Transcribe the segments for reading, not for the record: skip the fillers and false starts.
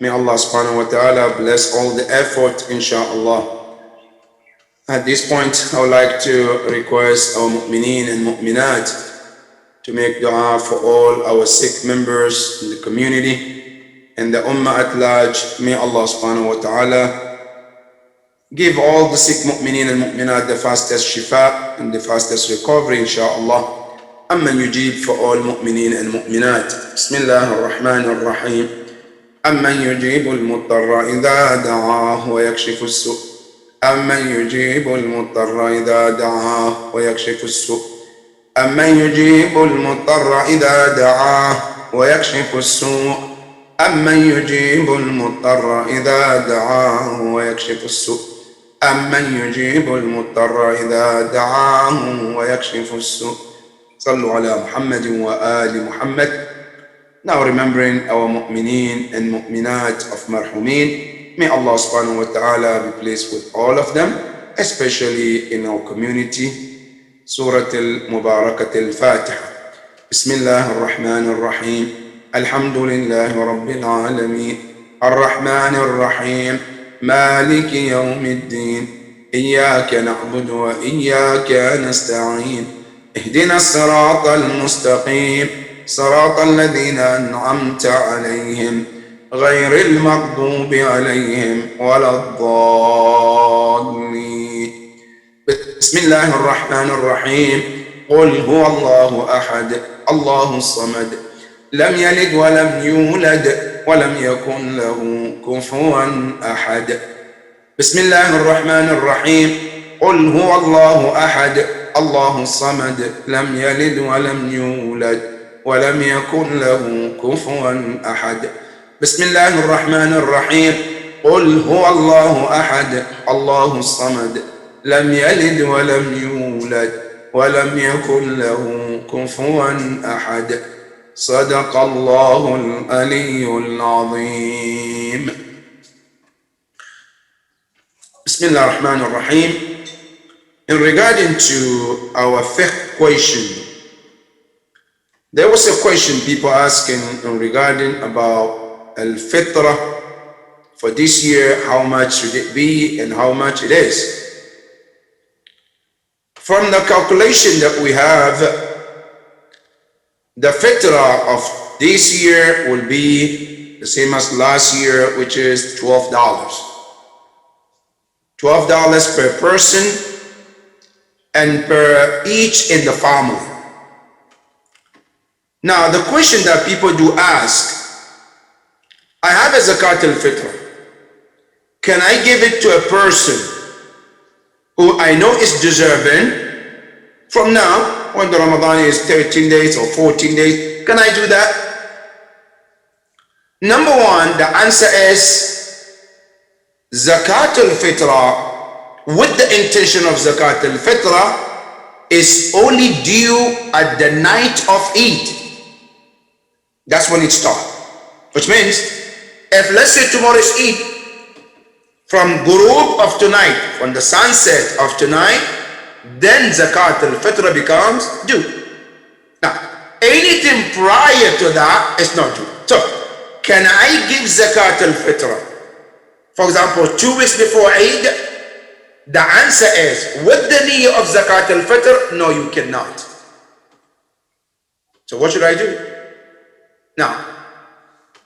May Allah subhanahu wa ta'ala bless all the effort, inshallah. At this point, I would like to request our mu'mineen and mu'minat to make dua for all our sick members in the community and the ummah at large. May Allah subhanahu wa ta'ala give all the sick mu'mineen and mu'minat the fastest shifa and the fastest recovery, inshallah. أمن يجيب for all mu'mineen and mu'minat. بسم الله الرحمن الرحيم. أمن يجيب المضطر إذا دعاه ويكشف السوء. أمن يجيب المضطر إذا دعاه ويكشف السوء. أمن يجيب المضطر إذا دعاه ويكشف السوء. أمن يجيب المضطر إذا دعاه ويكشف السوء. أمن يجيب المضطر إذا دعاه ويكشف السوء. صلوا على محمد وآل محمد. Now remembering our mu'mineen and mu'minat of marhumin, may Allah subhanahu wa ta'ala be pleased with all of them, especially in our community. Surah Al-Mubarakat Al-Fatiha. Bismillah ar-Rahman ar-Rahim. Alhamdulillahi Rabbil Alameen. Ar-Rahman ar-Rahim. Maliki Yawmiddin. Iyaka na'budu wa iyaka nasta'een. Ihdina as-sirata al-mustaqim. صراط الذين أنعمت عليهم غير المغضوب عليهم ولا الضالين. بسم الله الرحمن الرحيم. قل هو الله أحد الله الصمد لم يلد ولم يولد ولم يكن له كفوا أحد. بسم الله الرحمن الرحيم. قل هو الله أحد الله الصمد لم يلد ولم يولد ولم يكن له كفوا أحد. بسم الله الرحمن الرحيم. قل هو الله أحد الله الصمد لم يلد ولم يولد ولم يكن له كفوا أحد. صدق الله العلي العظيم. بسم الله الرحمن الرحيم. In regarding to our fifth question, there was a question people asking regarding about al-fitrah for this year, how much should it be and how much it is. From the calculation that we have, the fitrah of this year will be the same as last year, which is $12. $12 per person and per each in the family. Now, the question that people do ask, I have a zakat al-fitr. Can I give it to a person who I know is deserving from now, when the Ramadan is 13 days or 14 days? Can I do that? Number one, the answer is zakat al-fitr with the intention of zakat al-fitr is only due at the night of Eid. That's when it starts. Which means, if let's say tomorrow is Eid, from ghurub of tonight, from the sunset of tonight, then zakat al-fitr becomes due. Now, anything prior to that is not due. So, can I give zakat al-fitr? For example, 2 weeks before Eid? The answer is, with the niyyah of zakat al-fitr, no, you cannot. So what should I do? Now,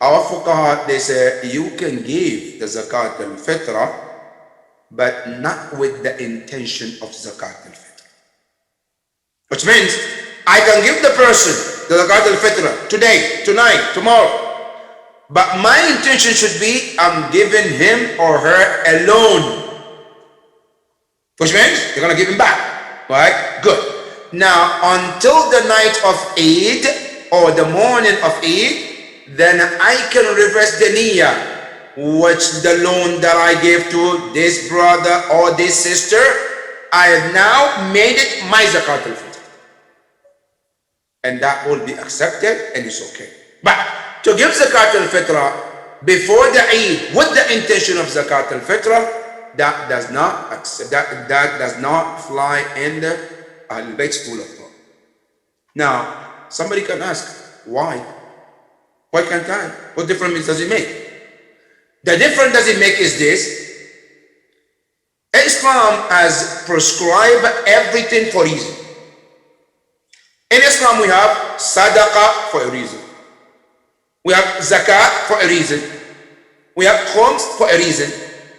our fuqaha, they say you can give the zakat al-fitr, but not with the intention of zakat al-fitr. Which means, I can give the person the zakat al-fitr today, tonight, tomorrow, but my intention should be I'm giving him or her alone. Which means, you're going to give him back. Right? Good. Now, until the night of Eid, or the morning of Eid, then I can reverse the niyyah, which the loan that I gave to this brother or this sister, I have now made it my zakat al-fitr. And that will be accepted and it's okay. But to give zakat al-fitr before the Eid with the intention of zakat al-fitr, that does not accept, that does not fly in the Ahlul Bayt school of thought. Now, somebody can ask, why? Why can't I? What difference does it make? The difference does it make is this: Islam has prescribed everything for a reason. In Islam, we have sadaqah for a reason. We have zakat for a reason. We have khums for a reason.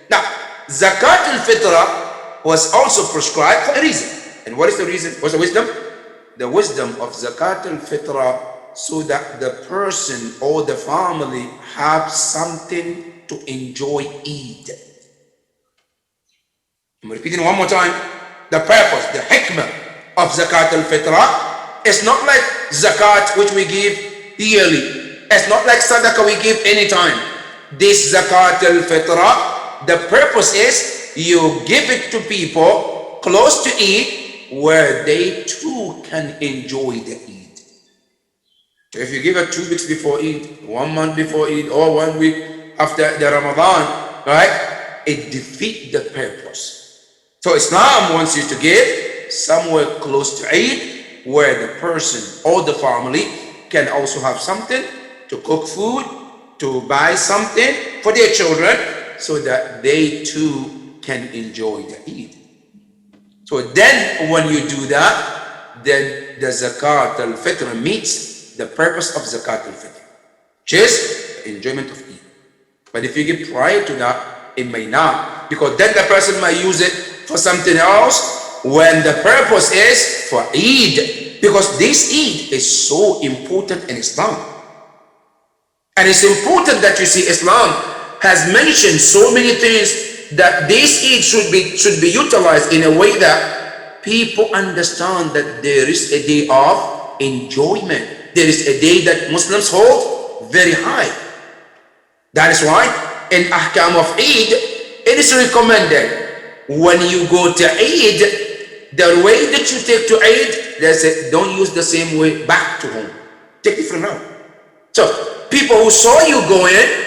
Now, zakat al-fitrah was also prescribed for a reason. And what is the reason? What's the wisdom? The wisdom of zakat al-fitrah, so that the person or the family have something to enjoy Eid. I'm repeating one more time. The purpose, the hikmah of zakat al-fitrah is not like zakat which we give yearly. It's not like sadaqah we give anytime. This zakat al-fitrah, the purpose is you give it to people close to Eid where they too can enjoy the Eid. So if you give it 2 weeks before Eid, 1 month before Eid, or 1 week after the Ramadan, right? It defeats the purpose. So Islam wants you to give somewhere close to Eid where the person or the family can also have something to cook food, to buy something for their children, so that they too can enjoy the Eid. So then when you do that, then the zakat al-fitr meets the purpose of zakat al-fitr, which is the enjoyment of Eid. But if you give prior to that, it may not, because then the person might use it for something else when the purpose is for Eid, because this Eid is so important in Islam. And it's important that you see Islam has mentioned so many things that this Eid should be utilized in a way that people understand that there is a day of enjoyment. There is a day that Muslims hold very high. That is why in Ahkam of Eid, it is recommended when you go to Eid, the way that you take to Eid, they say don't use the same way back to home. Take different route. So people who saw you going,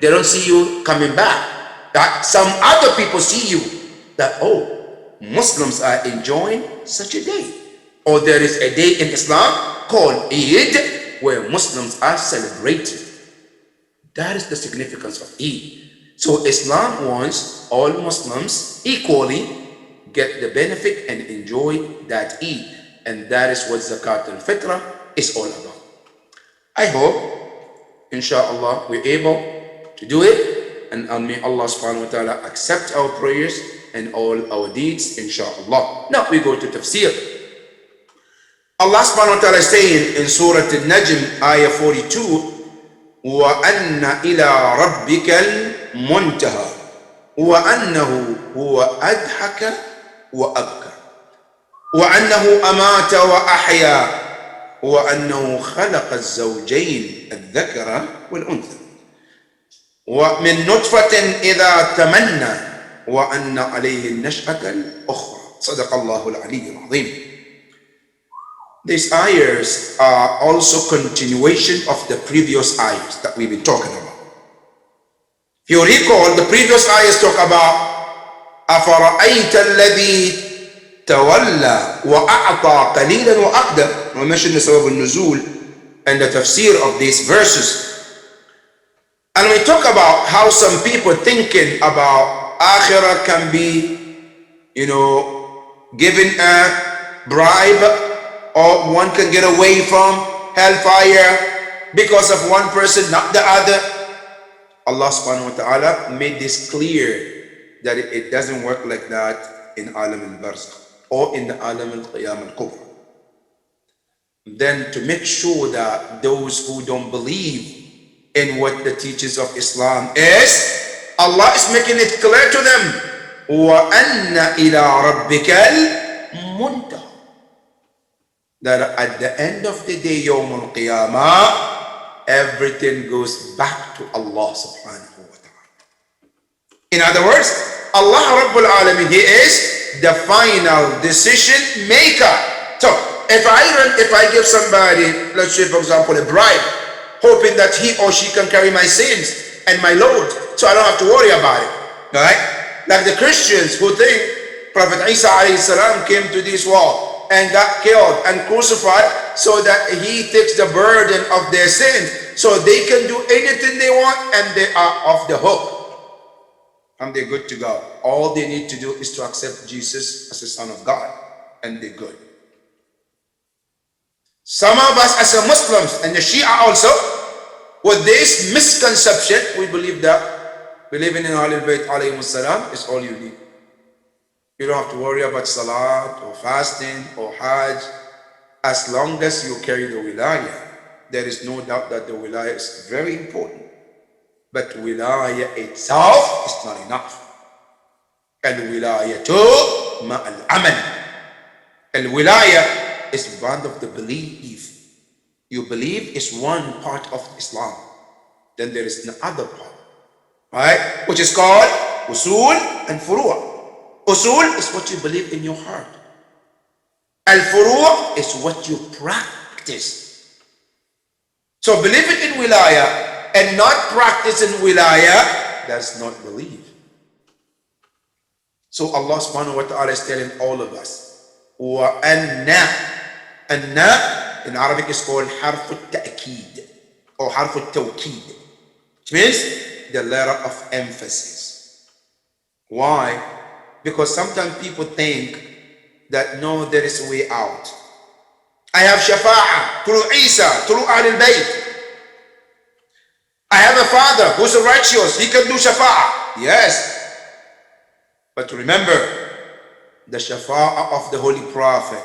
they don't see you coming back. That some other people see you, that, oh, Muslims are enjoying such a day. Or there is a day in Islam called Eid where Muslims are celebrating. That is the significance of Eid. So Islam wants all Muslims equally get the benefit and enjoy that Eid. And that is what zakat al-fitrah is all about. I hope, inshallah, we're able to do it, and may Allah subhanahu wa ta'ala accept our prayers and all our deeds, inshallah. Now we go to tafsir. Allah subhanahu wa ta'ala is saying in Surah Al-Najm, ayah 42, وَأَنَّ إِلَىٰ رَبِّكَ الْمُنْتَهَى وَأَنَّهُ هُوَ أَضْحَكَ وَأَبْكَى وَأَنَّهُ أَمَاتَ وَأَحْيَا وأنه خلق الزوجين الذكر والأنثى ومن نطفة إذا تمنى وأن عليه النشأة الأخرى صدق الله العلي العظيم. These ayahs are also continuation of the previous ayahs that we've been talking about. If you recall, the previous ayahs talk about أفرأيت الذي تولى وأعطى قليلا وأقدر. We mentioned the sabab al-nuzul and the tafsir of these verses. And we talk about how some people thinking about akhirah can be, given a bribe, or one can get away from hellfire because of one person, not the other. Allah subhanahu wa ta'ala made this clear that it doesn't work like that in Alam al-Barzakh or in the Alam al-Qiyam al-Kubra. Then to make sure that those who don't believe in what the teachings of Islam is, Allah is making it clear to them, وَأَنَّ إِلَىٰ رَبِّكَ الْمُنْتَهَى, that at the end of the day, Yawm al-Qiyamah, everything goes back to Allah subhanahu wa ta'ala. In other words, Allah Rabbul Alameen, He is the final decision maker. So if I give somebody, let's say for example, a bribe, hoping that he or she can carry my sins and my load, so I don't have to worry about it, right? Like the Christians who think Prophet Isa alayhi salam came to this world and got killed and crucified so that he takes the burden of their sins, so they can do anything they want and they are off the hook and they're good to go. All they need to do is to accept Jesus as the Son of God and they're good. Some of us as a Muslims and the Shia also, with this misconception, we believe that believing in Ahlul Bayt alayhim salam is all you need. You don't have to worry about salat or fasting or hajj. As long as you carry the wilayah, there is no doubt that the wilayah is very important. But wilayah itself is not enough. Al-wilayatu ma'al-amal. Al-wilayah is one of the belief. You believe is one part of Islam. Then there is another part, right? Which is called usul and furu'. Usul is what you believe in your heart. Al-furu' is what you practice. So believing in wilayah and not practicing wilayah, that's not belief. So Allah subhanahu wa ta'ala is telling all of us, وَأَنَّا أَنَّا in Arabic is called حرف التأكيد or حرف التوكيد, which means the letter of emphasis. Why? Because sometimes people think that no, there is a way out. I have shafa'ah through Isa, through Ahlul Bayt. I have a father who's righteous, he can do shafa'ah. Yes. But remember, the shafa'ah of the Holy Prophet,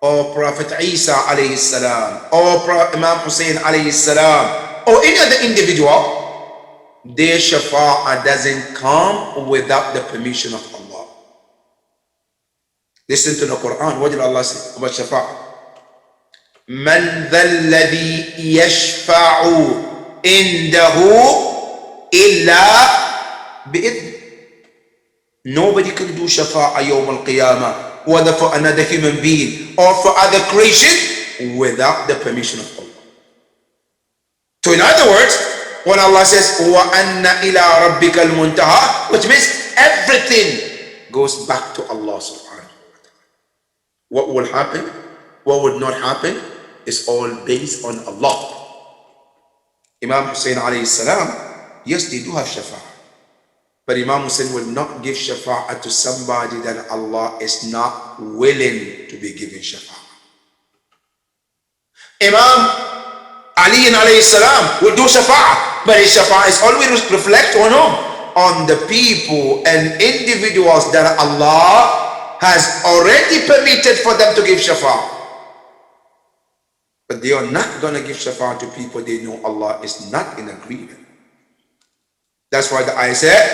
or Prophet Isa alayhi salam, or Imam Hussein alayhi salam, or any other individual, their shafa'ah doesn't come without the permission of Allah. Listen to the Quran. What did Allah say about shafa'ah? Man dhal ladhi yashfa'u indahu illa bi'idh. Nobody can do shafa'ah yawm al-qiyamah, whether for another human being or for other creation, without the permission of Allah. So in other words, when Allah says wa anna ila rabbika al-muntaha, which means everything goes back to Allah subhanahu. What will happen, what would not happen, is all based on Allah. Imam Hussein alayhi salam, yes, they do have shafa'ah. But Imam Hussein will not give shafa'ah to somebody that Allah is not willing to be given shafa'ah. Imam Ali alayhi salam will do shafa'ah, but his shafa'ah is always reflect on whom? On the people and individuals that Allah has already permitted for them to give shafa'ah. But they are not going to give shafa'ah to people they know Allah is not in agreement. That's why the ayah said,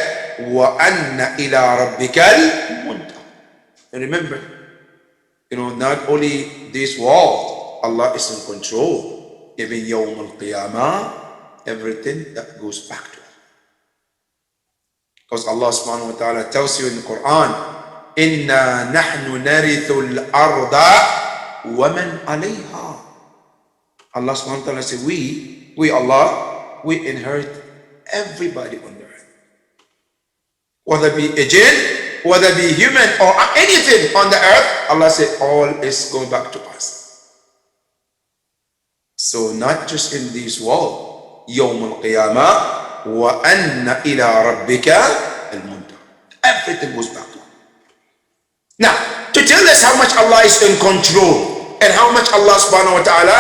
وَأَنَّ إِلَىٰ رَبِّكَ الْمُنْتَهَى. And remember, not only this world, Allah is in control. Even Yawm al-Qiyamah, everything that goes back to Allah. Because Allah subhanahu wa ta'ala tells you in the Quran, إِنَّا نَحْنُ نَرِثُ الْأَرْضَ وَمَنْ عَلَيْهَا. Allah subhanahu wa ta'ala says, we Allah, we inherit everybody on the earth. Whether it be a jinn, whether it be human or anything on the earth, Allah said all is going back to us. So not just in this world, يوم القيامة وأن إلى ربك المنتهى. Everything goes back to Allah. Now, to tell us how much Allah is in control and how much Allah subhanahu wa ta'ala,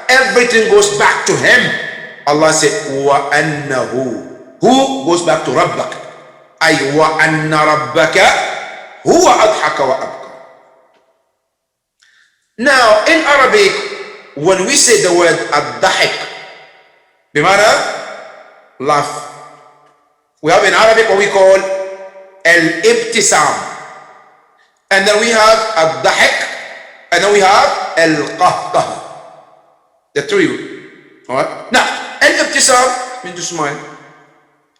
everything goes back to Him. Allah said, وَأَنَّهُ. Who goes back to Rabbak? أي وَأَنَّ رَبَّكَ هُوَ أَضْحَكَ وَأَبْكَى. Now, in Arabic, when we say the word ad-dahik, bimana laugh, we have in Arabic what we call al-ibtisam, and then we have ad-dahik, and then we have al-qahqah. The three. All right. Now, al-ibtisam means to smile.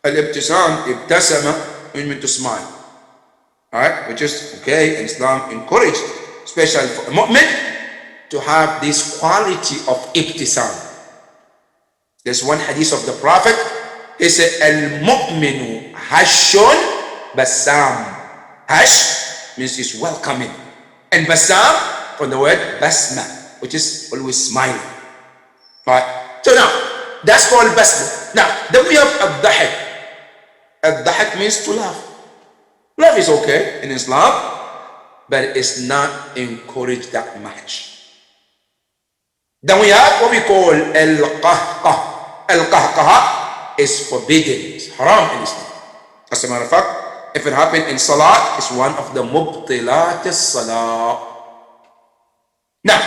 Al-ibtisam, ibtasama means to smile. All right, which is okay. And Islam encouraged, especially for a mu'min, to have this quality of ibtisam. There's one hadith of the Prophet. He said, "Al-mu'minu hashun basam." Hash means is welcoming, and basam from the word basma, which is always smiling. Right? So now, that's called basma. Now, then we have ad-dahik. Ad-dahik means to laugh. Laugh is okay in Islam, but it's not encouraged that much. Then we have what we call al-qahqah. Al-qahqah is forbidden. It's haram in Islam. As a matter of fact, if it happened in salah, it's one of the mubtilat as-salah. Now,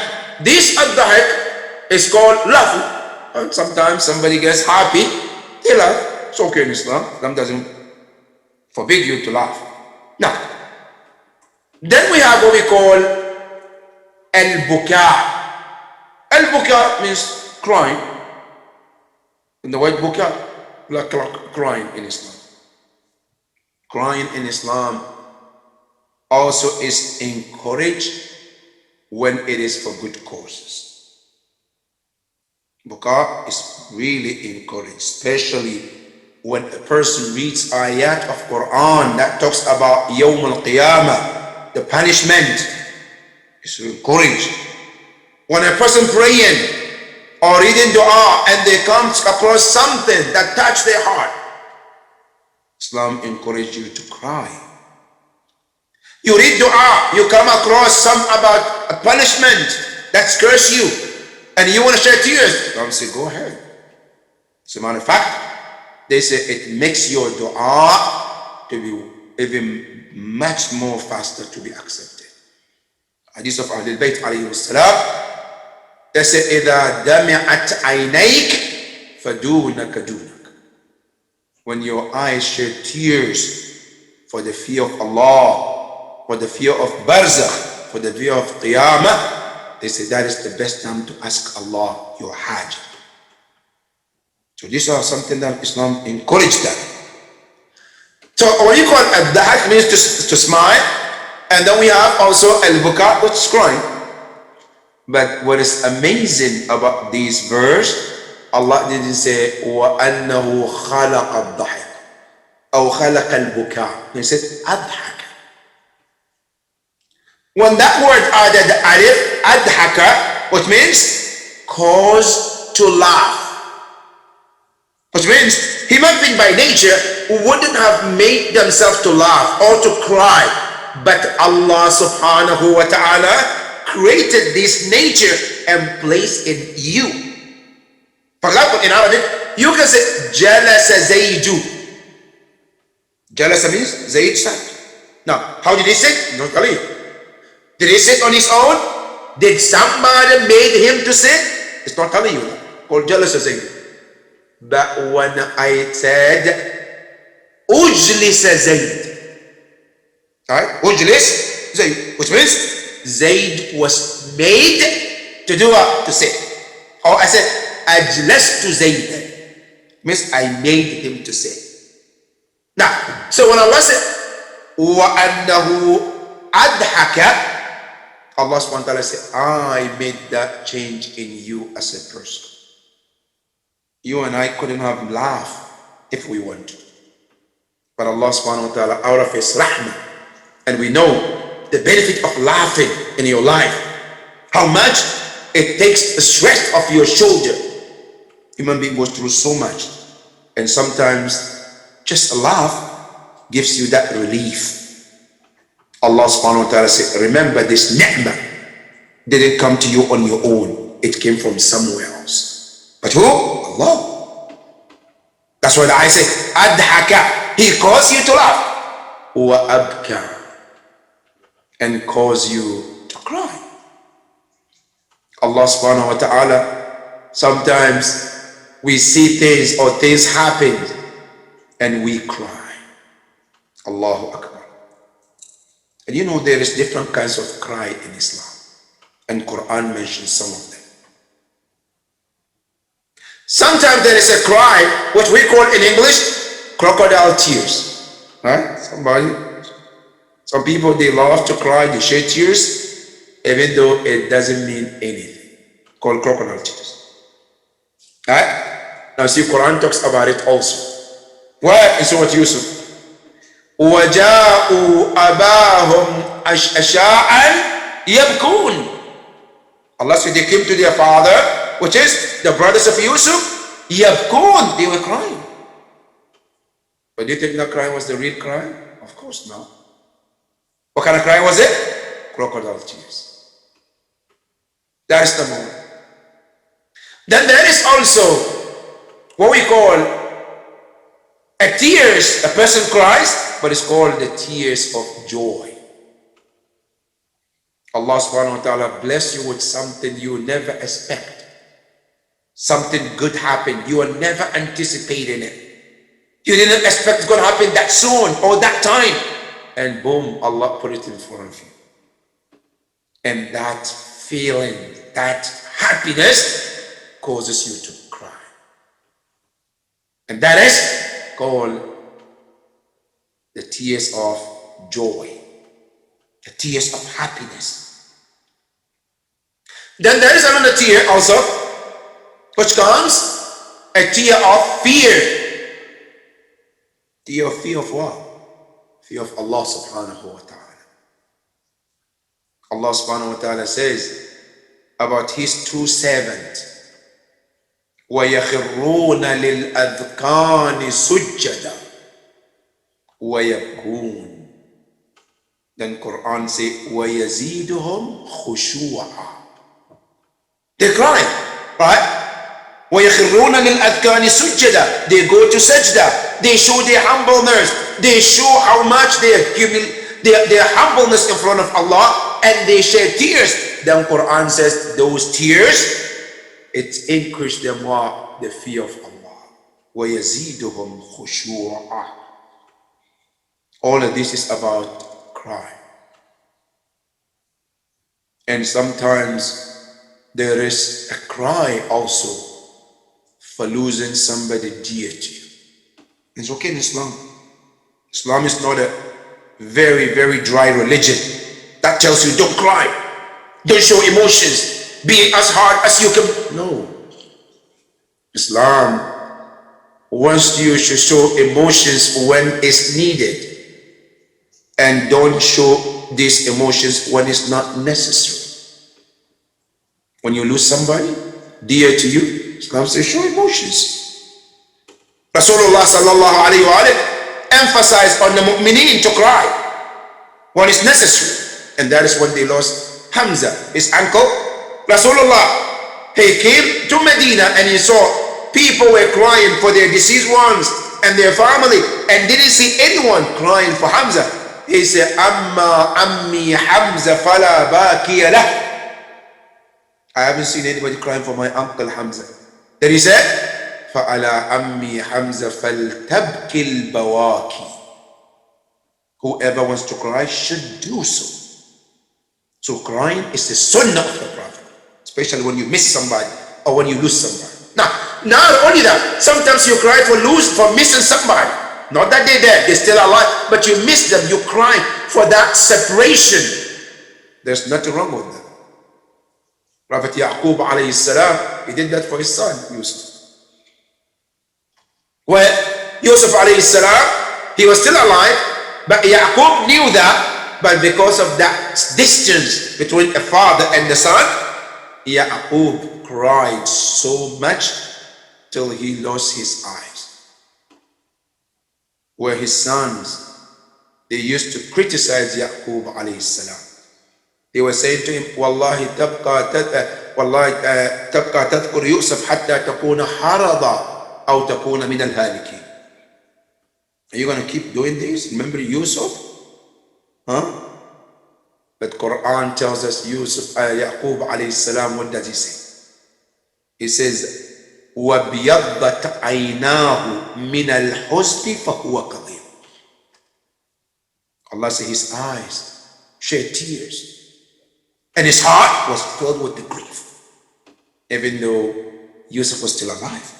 this ad-dahik is called laughing. And sometimes somebody gets happy, they laugh. It's okay in Islam. Islam doesn't forbid you to laugh. Now, then we have what we call al-buka. Al-buka means crying. And the word buka, like crying in Islam. Crying in Islam also is encouraged when it is for good causes. Buka is really encouraged, especially when a person reads ayat of Quran that talks about Yawm al-Qiyamah, the punishment. Is encouraged. When a person praying or reading dua and they come across something that touch their heart, Islam encourages you to cry. You read dua, you come across some about a punishment that scares you, and you want to shed tears. Islam say, go ahead. As a matter of fact, they say it makes your dua to be even much more faster to be accepted. Hadith of Ahlul Bayt alayhi salam, they say, إِذَا دَمِعَتْ عَيْنَيْكَ فَدُونَكَ دُونَكَ. When your eyes shed tears for the fear of Allah, for the fear of Barzakh, for the fear of Qiyamah, they say that is the best time to ask Allah your hajj. So these are something that Islam encouraged them. So what you call ad-dahak means to smile, and then we have also al-buka, which is crying. But what is amazing about this verse, Allah didn't say وَأَنَّهُ خَلَقَ الضَّحِكَ أو خَلَقَ الْبُكَاء. He said أَضْحَكَ. When that word added alif, أَضْحَكَ, which means cause to laugh, which means human being by nature wouldn't have made themselves to laugh or to cry, but Allah subhanahu wa ta'ala created this nature and placed in you. For example, in Arabic, you can say Jalasa Zaydu. Jalasa means Zayd sat. Now, how did he sit? Not Ali. Did he sit on his own? Did somebody made him to sit? It's not Ali. Called Jalasa Zayd. But when I said Ujlisa Zayd, right? Ujlis Zayd, which means Zayd was made to do what? To sit. Or I said Ajlastu Zayd, means I made him to say. Now, so when Allah said وَأَنَّهُ أَضْحَكَ, Allah subhanahu wa ta'ala said, I made that change in you as a person. You and I couldn't have laughed if we want to. But Allah subhanahu wa ta'ala, out of His rahmah, and we know the benefit of laughing in your life, how much it takes the stress off your shoulder. Human being goes through so much, and sometimes just a laugh gives you that relief. Allah subhanahu wa ta'ala said, remember this ni'mah didn't come to you on your own. It came from somewhere else. But who? Allah. That's why the ayah says, adhaka. He caused you to laugh. Wa abka. And cause you to cry. Allah subhanahu wa ta'ala, sometimes we see things or things happen and we cry. Allahu Akbar. And you know there is different kinds of cry in Islam, and Quran mentions some of them. Sometimes there is a cry, what we call in English, crocodile tears. Right? Some people, they love to cry, they shed tears, even though it doesn't mean anything. Called crocodile tears. Right? Now see, Quran talks about it also. Where in Surah Yusuf? وَجَاءُوا أَبَاهُمْ أَشْاءً يَبْكُونَ. Allah said they came to their father, which is the brothers of Yusuf, yabkun, they were crying. But do you think that cry was the real cry? Of course not. What kind of cry was it? Crocodile tears. That is the moment. Then there is also what we call a tears, a person cries, but it's called the tears of joy. Allah subhanahu wa ta'ala bless you with something you never expect. Something good happened. You were never anticipating it. You didn't expect it's going to happen that soon or that time. And boom, Allah put it in front of you. And that feeling, that happiness causes you to cry. And that is called the tears of joy. The tears of happiness. Then there is another tear also, which comes a tear of fear. Tear of what? Fear of Allah subhanahu wa ta'ala. Allah subhanahu wa ta'ala says about his true servant, وَيَخِرُّونَ لِلْأَذْقَانِ سُجَّدًا وَيَبْكُونَ. Then Quran say, وَيَزِيدُهُمْ خُشُوعًا. They cry, right? وَيَخِرُّونَ لِلْأَذْقَانِ سُجَّدًا. They go to sajda. They show their humbleness. They show how much they are giving their humbleness in front of Allah, and they shed tears. Then Quran says those tears, it increased them what? The fear of Allah. وَيَزِيدُهُمْ خُشُوعًا. All of this is about cry. And sometimes there is a cry also for losing somebody dear to you. It's okay in Islam. Islam is not a very, very dry religion that tells you don't cry, don't show emotions, be as hard as you can. No. Islam wants you to show emotions when it's needed, and don't show these emotions when it's not necessary. When you lose somebody dear to you, Islam says show emotions. Rasulullah sallallahu alayhi wa emphasized on the mu'mineen to cry when it's necessary. And that is when they lost Hamza, his uncle. Rasulullah, he came to Medina and he saw people were crying for their deceased ones and their family, and didn't see anyone crying for Hamza. He said, Amma ammi Hamza fala bakiya lah. I haven't seen anybody crying for my uncle Hamza. Then he said, فَعَلَىٰ أَمِّي حَمْزَ فَلْتَبْكِ الْبَوَاكِ. Whoever wants to cry should do so. So crying is the sunnah of the Prophet, especially when you miss somebody or when you lose somebody. Now, not only that, sometimes you cry for missing somebody. Not that they're dead, they're still alive, but you miss them, you cry for that separation. There's nothing wrong with that. Prophet Yaqub alayhi salam, he did that for his son, Yusuf. Well, Yusuf alayhi salam, he was still alive, but Yaqub knew that, but because of that distance between a father and the son, Yaqub cried so much till he lost his eyes. Where his sons, they used to criticize Yaqub alayhi salam. They were saying to him, Wallahi tabqa tadhkur Yusuf hatta takuna harada aw takuna min al-halikin. Are you going to keep doing this? Remember Yusuf? Huh? But Quran tells us Yusuf, Yaqub alayhi salam, what does he say? He says, وَبْيَضَّتْ عَيْنَاهُ مِنَ الْحُزْنِ فَهُوَ كَظِيمٌ. Allah says his eyes shed tears, and his heart was filled with the grief, even though Yusuf was still alive.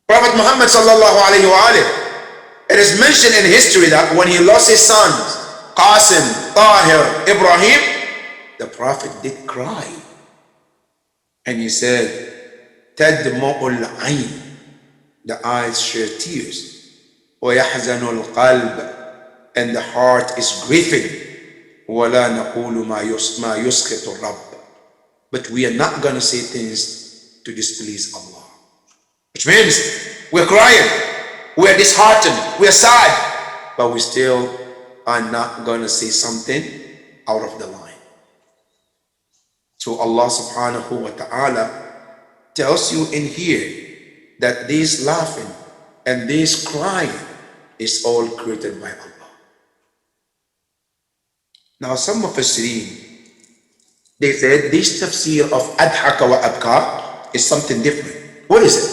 Prophet Muhammad sallallahu alayhi wa it is mentioned in history that when he lost his sons, Qasim, Tahir, Ibrahim, the Prophet did cry. And he said, تَدْمُعُ الْعَيْنِ, the eyes shed tears. وَيَحْزَنُ الْقَلْبِ, and the heart is grieving. وَلَا نَقُولُ مَا يُسْخِطُ الرَّبِّ. But we are not going to say things to displease Allah. Which means we're crying, we're disheartened, we're sad, but we still are not going to say something out of the line. So Allah subhanahu wa ta'ala tells you in here that this laughing and this crying is all created by Allah. Now some of us read, they said this tafsir of adhaka wa abka is something different. What is it?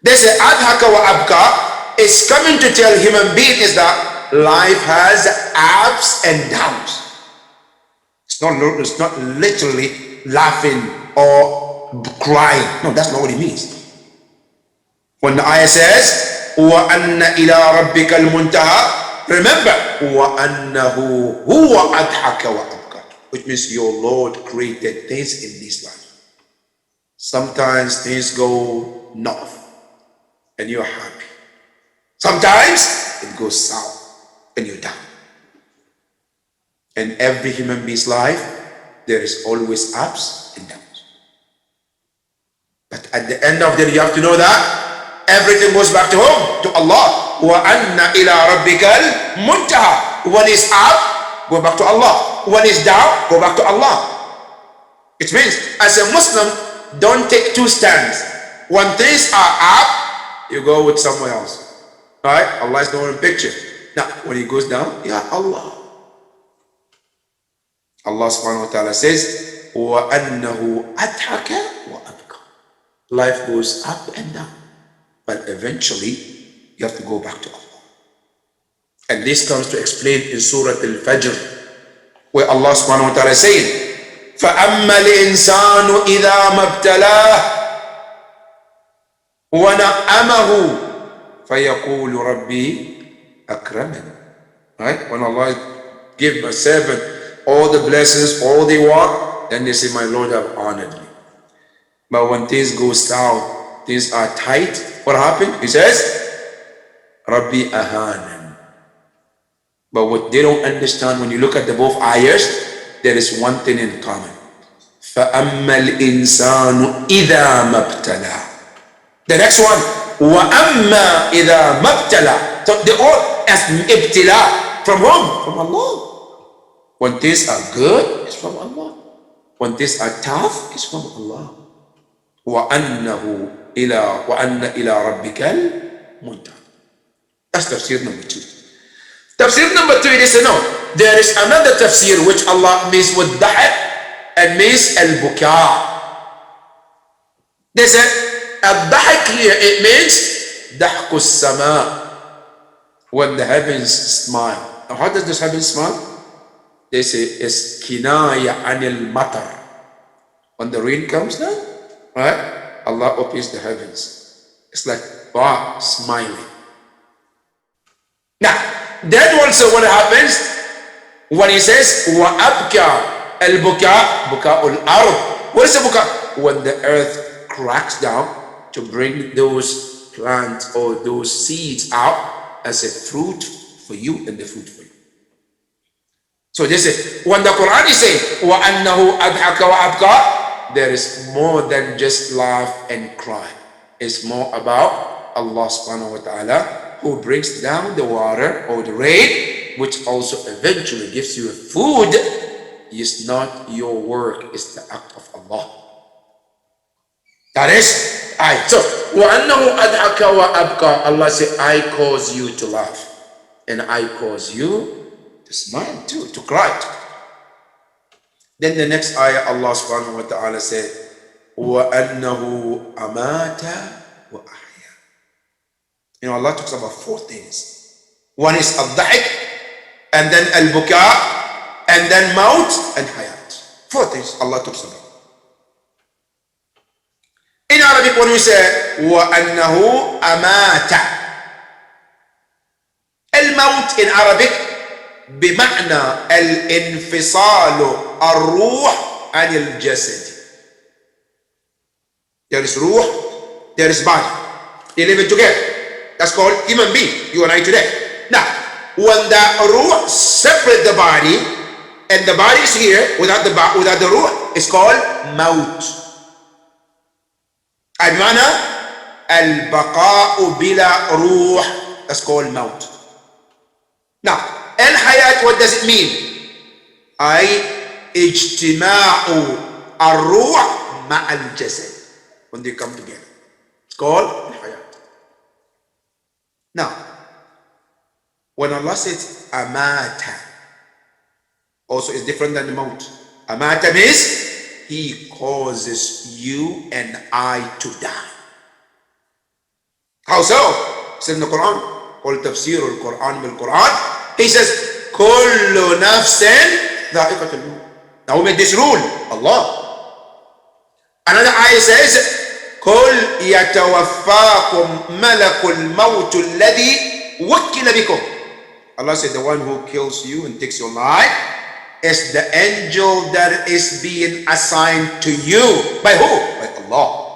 They say adhaka wa abka is coming to tell human beings that life has ups and downs. It's not literally laughing or crying. No, that's not what it means. When the ayah says, وَأَنَّ إِلَىٰ رَبِّكَ الْمُنْتَهَى, remember, وَأَنَّهُ هُوَ أَضْحَكَ وَأَبْكَى, which means your Lord created things in this life. Sometimes things go north and you're happy. Sometimes it goes south and you're down. In every human being's life, there is always ups and downs. But at the end of the day, you have to know that everything goes back to whom? To Allah. وَأَنَّ إِلَىٰ رَبِّكَ الْمُنْتَهَى. When it's up, go back to Allah. When it's down, go back to Allah. It means, as a Muslim, don't take two stands. When things are up, you go with somewhere else. Right? Allah is not in the picture. Now, when it goes down, yeah, Allah. Allah subhanahu wa ta'ala says, وَأَنَّهُ أَضْحَكَ وَأَبْكَى. Life goes up and down, but eventually you have to go back to Allah. And this comes to explain in Surah Al-Fajr, where Allah subhanahu wa ta'ala says, فَأَمَّا الْإِنسَانُ إِذَا مَبْتَلَاهُ وَنَعَمَهُ فَيَقُولُ رَبِّي أَكْرَمَنِ. Right? When Allah gives a servant all the blessings, all they want, then they say, my Lord have honored me. But when things go south, things are tight, what happened? He says, Rabbi ahanan. But what they don't understand, when you look at the both ayahs, there is one thing in common. فَأَمَّا الْإِنسَانُ إِذَا مَبْتَلَى. The next one, وَأَمَّا إِذَا مَبْتَلَى. So they all as ibtila. From whom? From Allah. When things are good, it's from Allah. When things are tough, it's from Allah. وَأَنَّ إِلَىٰ رَبِّكَ الْمُنْتَهَى. That's tafsir number 2. Tafsir number 3, they say no. There is another tafsir which Allah means with dahak and means al-buka. They said, al-dahak here, it means dahku sama, when the heavens smile. Now how does this heaven smile? They say it's kinaya anil matar. When the rain comes down, right? Allah opens the heavens. It's like wow, smiling. Now, then also what happens when he says wa abka al-buka, buka al-ard. What is the buka? When the earth cracks down to bring those plants or those seeds out as a fruit for you and the fruit for you. So they say, when the Quran is saying, وَأَنَّهُ أَضْحَكَ وَأَبْكَى, there is more than just laugh and cry. It's more about Allah subhanahu wa ta'ala, who brings down the water or the rain, which also eventually gives you food. It's not your work, it's the act of Allah. That is, so, وَأَنَّهُ أَضْحَكَ وَأَبْكَى. Allah said, I cause you to laugh, and I cause you to smile too, to cry too. Then the next ayah, Allah subhanahu wa ta'ala said, وَأَنَّهُ أَمَاتَ وَأَحْيَا. You know, Allah talks about 4 things. One is al-dahik, and then al-buka, and then maut and hayat. 4 things Allah talks about. In Arabic, when we say وَأَنَّهُ أَمَاتَ, al-maut in Arabic بمعنى الانفصال الروح عن الجسد. There is ruh, there is body. They live it together. That's called human being, you and I today. Now, when the ruh separate the body, and the body is here without the ruh, it's called maut. المعنى البقاء بلا روح, that's called maut. Now, الحياة, what does it mean? أي اجتماع الروح مع الجسد, when they come together, it's called الحياة. Now, when Allah says amata, also is different than the maut. Amata means He causes you and I to die. How so? It's in the Quran. قل تفسير القرآن بالقرآن. He says كل نفس ذائقة الموت. Now who made this rule? Allah. Another ayah says قل يتوفاكم ملك الموت الذي وكل بكم. Allah said the one who kills you and takes your life is the angel that is being assigned to you. By who? By Allah.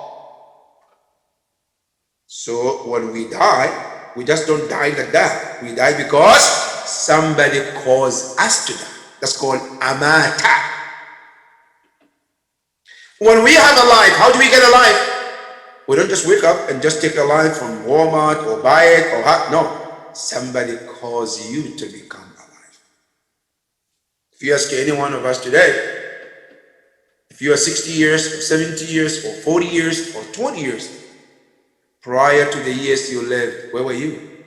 So when we die, we just don't die like that. We die because somebody caused us to die. That's called amata. When we have a life, how do we get a life? We don't just wake up and just take a life from Walmart or buy it or no. Somebody caused you to become alive. If you ask any one of us today, if you are 60 years or 70 years or 40 years or 20 years prior to the years you lived, where were you?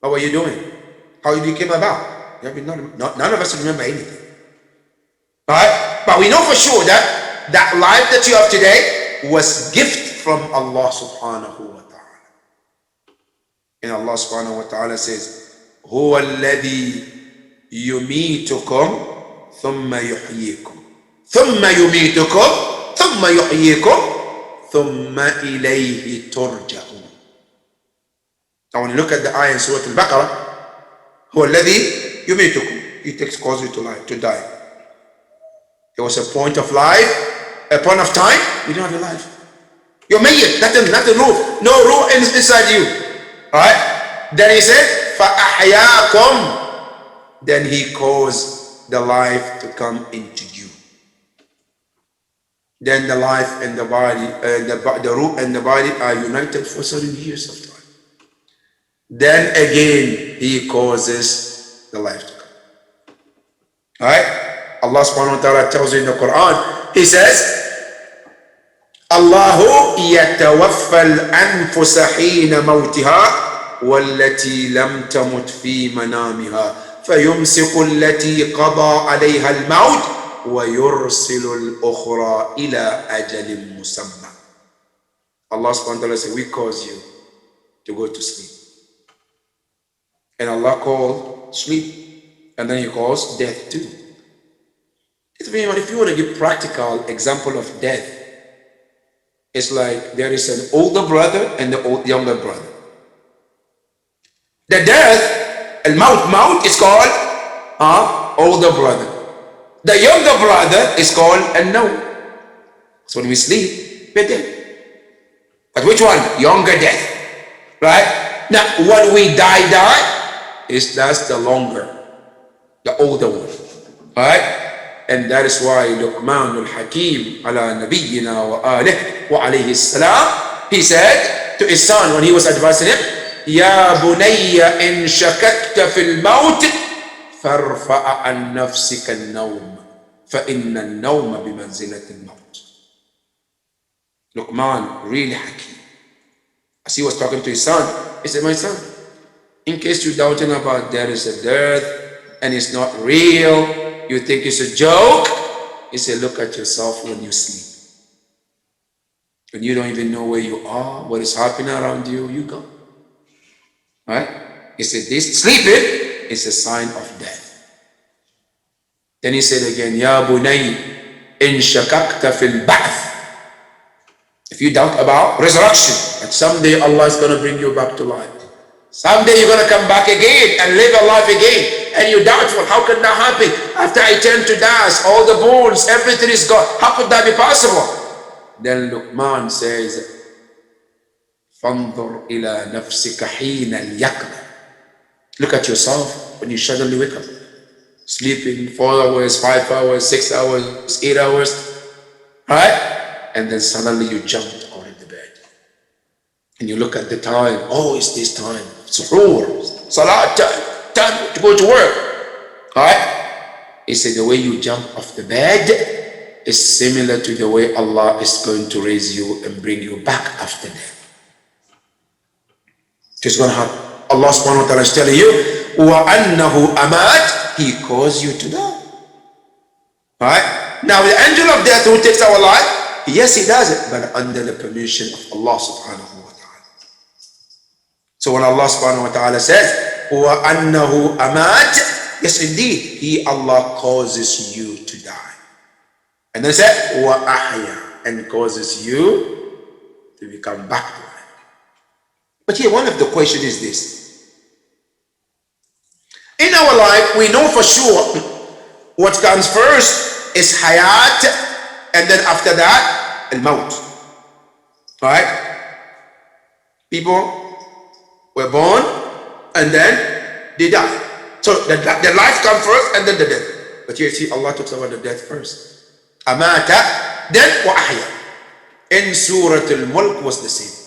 What were you doing? How you came about? None of us remember anything. Right? But we know for sure that that life that you have today was gift from Allah subhanahu wa ta'ala. And Allah subhanahu wa ta'ala says, هو الذي يميتكم ثم يحييكم ثم يميتكم ثم يحييكم ثم إليه ترجعون. Now when you look at the ayah in Surah Al-Baqarah, هو الذي يميتكم, He takes cause you to life, to die. There was a point of life, a point of time, you don't have a life. You're mayyit, nothing ruh, no ruh inside you. Right? Then He said, فَأَحْيَاكُمْ. Then He caused the life to come into you. Then the life and the body, the ruh and the body are united for certain years of time. Then again, He causes the life to come. Alright? Allah subhanahu wa ta'ala tells you in the Quran, He says, الله يتوفى الأنفس حين موتها والتي لم تمت في منامها فيمسك التي قضى عليها الموت ويرسل الأخرى إلى أجل مسمى. Allah subhanahu wa ta'ala said, we cause you to go to sleep. And Allah called sleep, and then He calls death too. If you want to give practical example of death, it's like there is an older brother and the younger brother. The death, al-maut is called older brother. The younger brother is called al-nawm. So when we sleep, we're dead. But which one? Younger death. Right? Now, when we die, that's the longer, the older one. Right? And that is why Luqman al-Hakim ala nabiyyina wa alihi wa alayhi salam, he said to his son when he was advising him, Ya bunayya in shakakta fil maut farfa'a an nafsika al-nawm fa inna al-nawma bimanzilati al-maut. Luqman, really Hakim. As he was talking to his son, he said, my son, in case you're doubting about there is a death and it's not real, you think it's a joke, he said, look at yourself when you sleep. When you don't even know where you are, what is happening around you, you go. Right? He said, this sleeping is a sign of death. Then he said again, Ya bunay, in shakakta fil ba'th. If you doubt about resurrection, that someday Allah is going to bring you back to life. Someday you're going to come back again and live a life again. And you're doubtful, how can that happen? After I turn to dust, all the bones, everything is gone. How could that be possible? Then Luqman says, فَانْظُرْ إِلَى نَفْسِكَ حِينَ الْيَقْظَةِ. Look at yourself when you suddenly wake up. Sleeping 4 hours, 5 hours, 6 hours, 8 hours, right? And then suddenly you jumped out of the bed. And you look at the time, oh, it's this time. Suhoor, salat time, time to go to work. Alright? He said the way you jump off the bed is similar to the way Allah is going to raise you and bring you back after death. Just gonna happen. Allah subhanahu wa ta'ala is telling you, وَأَنَّهُ أَمَاتْ, He caused you to die. Alright? Now the angel of death who takes our life, yes, he does it, but under the permission of Allah subhanahu wa ta'ala. So when Allah subhanahu wa ta'ala says, وَأَنَّهُ أَمَاتْ, yes indeed, He, Allah, causes you to die. And then said, وَأَحْيَا, and causes you to become back to life. But here one of the questions is this. In our life, we know for sure what comes first is hayat, and then after that, al-maut. Right? People were born, and then they die. So the life comes first, and then the death. But here you see, Allah talks about the death first. Amata, then wa ahya. In Surah Al-Mulk was the same.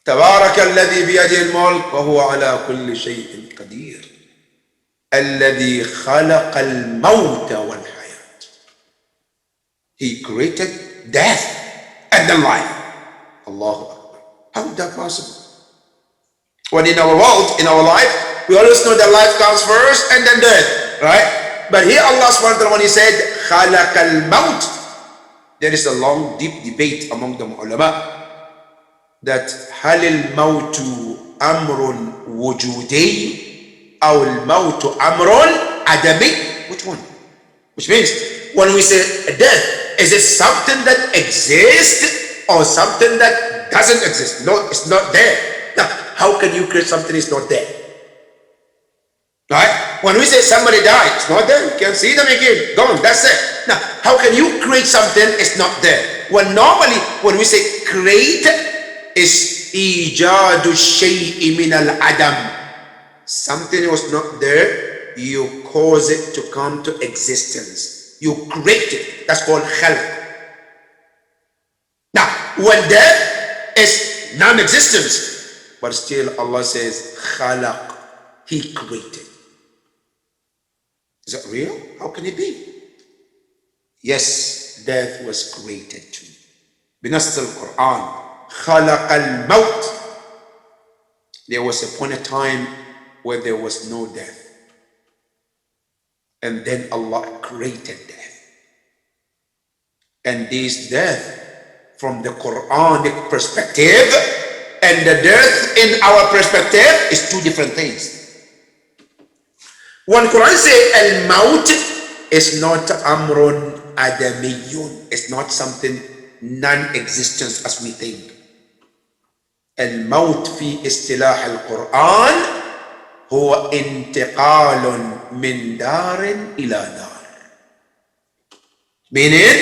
تبارك الذي بيده الملك وهو على كل شيء قدير الذي خلق الموت والحياة. He created death and the life. Allahu Akbar. How is that possible? When in our world, in our life, we always know that life comes first and then death, right? But here Allah subhanahu wa ta'ala, when He said خلق الموت, there is a long deep debate among the ulama that هل الموت أمر وجودي أو الموت أمر عدمي? Which one? Which means when we say death, is it something that exists or something that doesn't exist? No, it's not there. Now, how can you create something that's not there? Right? When we say somebody died, it's not there. You can't see them again. Gone. That's it. Now, how can you create something that's not there? Well, normally when we say create, is ijadu shay'i min al-adam. Something was not there, you cause it to come to existence. You create it. That's called khalq. Now, when death is non-existence, but still Allah says khalaq, He created. Is that real? How can it be? Yes, death was created too. Binas al-Quran. خلق الموت. There was upon a time where there was no death, and then Allah created death. And this death from the Quranic perspective and the death in our perspective is two different things. When Quran say al-maut is not amrun adamiyun, it's not something non-existence as we think. الموت في اصطلاح القرآن هو انتقال من دار إلى دار. Meaning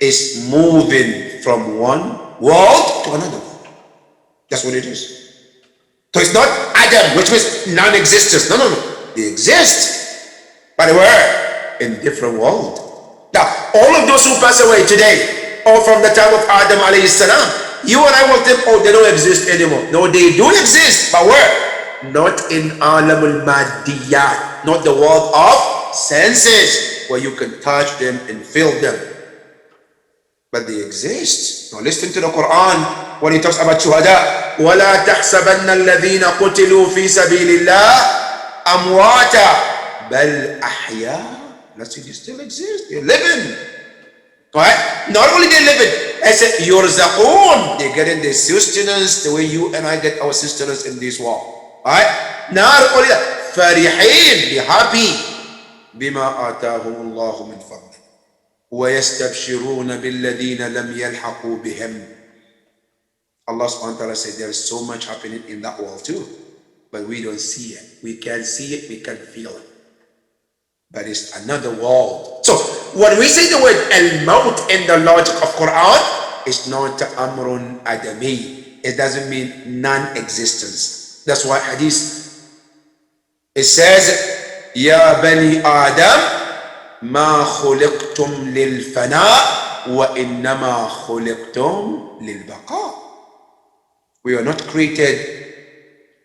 is moving from one world to another world. That's what it is. So it's not Adam, which means non-existence. No. They exist, but where? In different world. Now, all of those who pass away today, or from the time of Adam alayhi salam, you and I will think, oh, they don't exist anymore. No, they do exist, but where? Not in alam al-maddiyat, not the world of senses, where you can touch them and feel them. But they exist. Now listen to the Quran when he talks about shuhada. وَلَا تَحْسَبَنَّ الَّذِينَ قُتِلُوا فِي سَبِيلِ اللَّهِ أَمْوَاتًا بَلْ أَحْيَاءً. Let's see, they still exist. They're living. Right? Not only they live it, I said yurzaqun, they get in their sustenance the way you and I get our sustenance in this world. Right? Not only that, farihin, be happy bima atahum Allah min fadli wa yastabshiruna billadhina lam yalhaqu bihim. Allah subhanahu wa ta'ala said there is so much happening in that world too, but we don't see it. We can't see it, we can feel it. But it's another world. So when we say the word al-maut in the logic of Quran, it's not amrun adami. It doesn't mean non-existence. That's why hadith, it says, Ya bani Adam, ما خلقتم للفناء وإنما خلقتم للبقاء. We are not created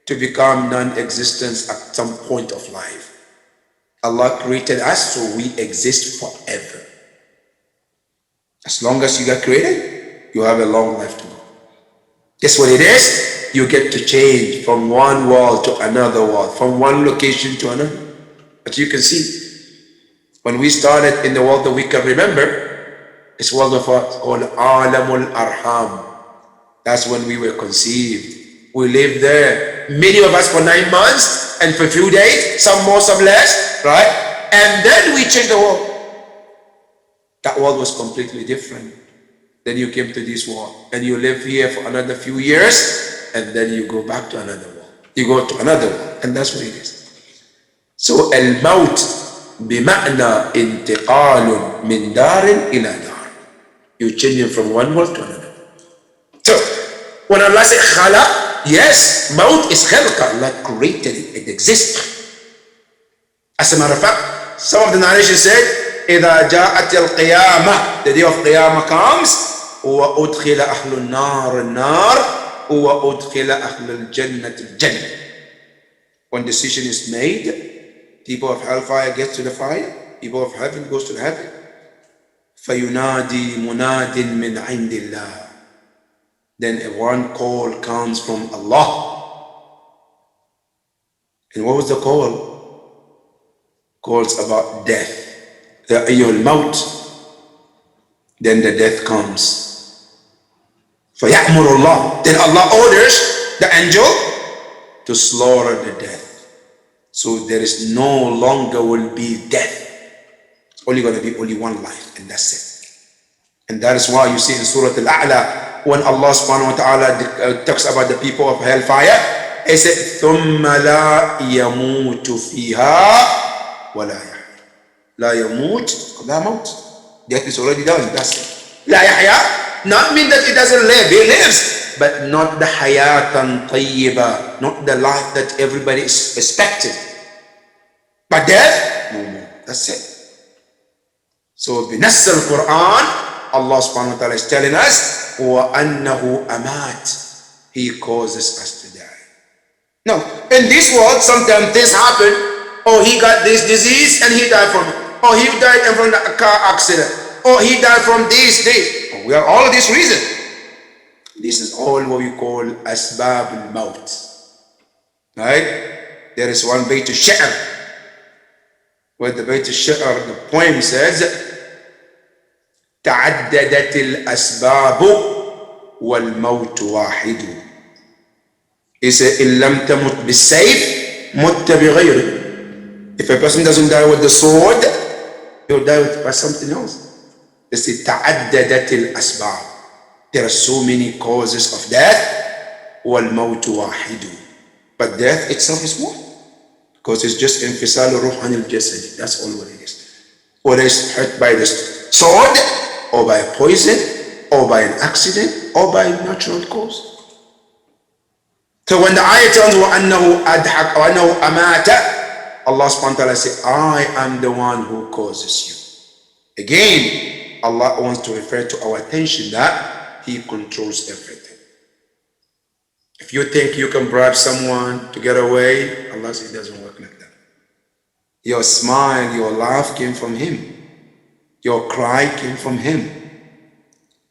to become non-existence at some point of life. Allah created us so we exist forever. As long as you got created, you have a long life to go. Guess what it is? You get to change from one world to another world, from one location to another. But you can see, when we started in the world that we can remember, it's world of what called Alamul Arham. That's when we were conceived. We lived there, many of us for 9 months, and for a few days, some more, some less, right? And then we changed the world. That world was completely different. Then you came to this world, and you live here for another few years, and then you go back to another world. You go to another world, and that's what it is. So, al-maut بمعنى انتقال من دار إلى دار. You're changing from one world to another. So, when Allah said khalaq, yes, maut is khalqa. Allah created it, it exists. As a matter of fact, some of the narrations said, إذا جاءت القيامة, the day of Qiyamah comes, وأدخل أهل النار النار, وأدخل أهل الجنة الجنة. When decision is made, people of hellfire get to the fire, people of heaven goes to the heaven. فَيُنَادِي مُنَادٍ مِّنْ عِنْدِ اللَّهِ. Then a one call comes from Allah. And what was the call? Calls about death. Ya ayyuhal maut. Then the death comes. فَيَأْمُرُ اللَّهِ. Then Allah orders the angel to slaughter the death. So there is no longer will be death. It's only going to be only one life, and that's it. And that is why you see in Surah Al-A'la, when Allah subhanahu wa ta'ala talks about the people of hellfire, He said, ثُمَّ لَا يَمُوتُ فِيهَا وَلَا يَحْيَا. لَا يَمُوتُ, لَا مَوْتُ. Death is already done, that's it. لَا يَحْيَا, not mean that it doesn't live, he lives. But not the hayatan tayyiba, not the life that everybody is expecting. But death, no more. That's it. So, بنص القرآن, Allah subhanahu wa ta'ala is telling us, وَأَنَّهُ أَمَاتِ. He causes us to die. No, in this world, sometimes this happen, or he got this disease and he died from it, or he died from a car accident, or he died from this. We have all of these reasons. This is all what we call asbab al-maut. Right? There is one Bayt al-Sha'r, where the Bayt al-Sha'r, the poem says, تعددت الأسباب والموت واحد. He said, إن لم تمت بالسيف مت بغيره. If a person doesn't die with the sword, he'll die by something else. They say, تعددت الأسباب. There are so many causes of death. وَالْمَوْتُ وَاحِدٌ. But death itself is one. Because it's just انفصال الروح عن الجسد. That's all what it is. Whether it's hurt by the sword, or by a poison, or by an accident, or by a natural cause. So when the ayah tells وَأَنَّهُ أَدْحَكَ وَأَنَّهُ أَمَاتَ, Allah subhanahu wa ta'ala says, I am the one who causes you. Again, Allah wants to refer to our attention that He controls everything. If you think you can bribe someone to get away, Allah says it doesn't work like that. Your smile, your laugh came from Him. Your cry came from Him.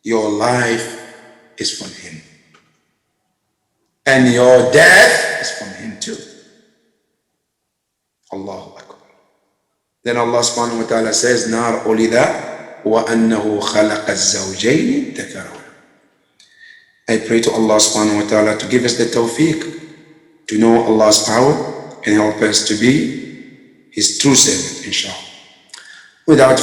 Your life is from Him. And your death is from Him too. Allahu Akbar. Then Allah subhanahu wa ta'ala says, نار أولدا وأنه خلق الزوجين الذكر. I pray to Allah subhanahu wa ta'ala to give us the tawfiq to know Allah's power and help us to be His true servant, inshallah. Without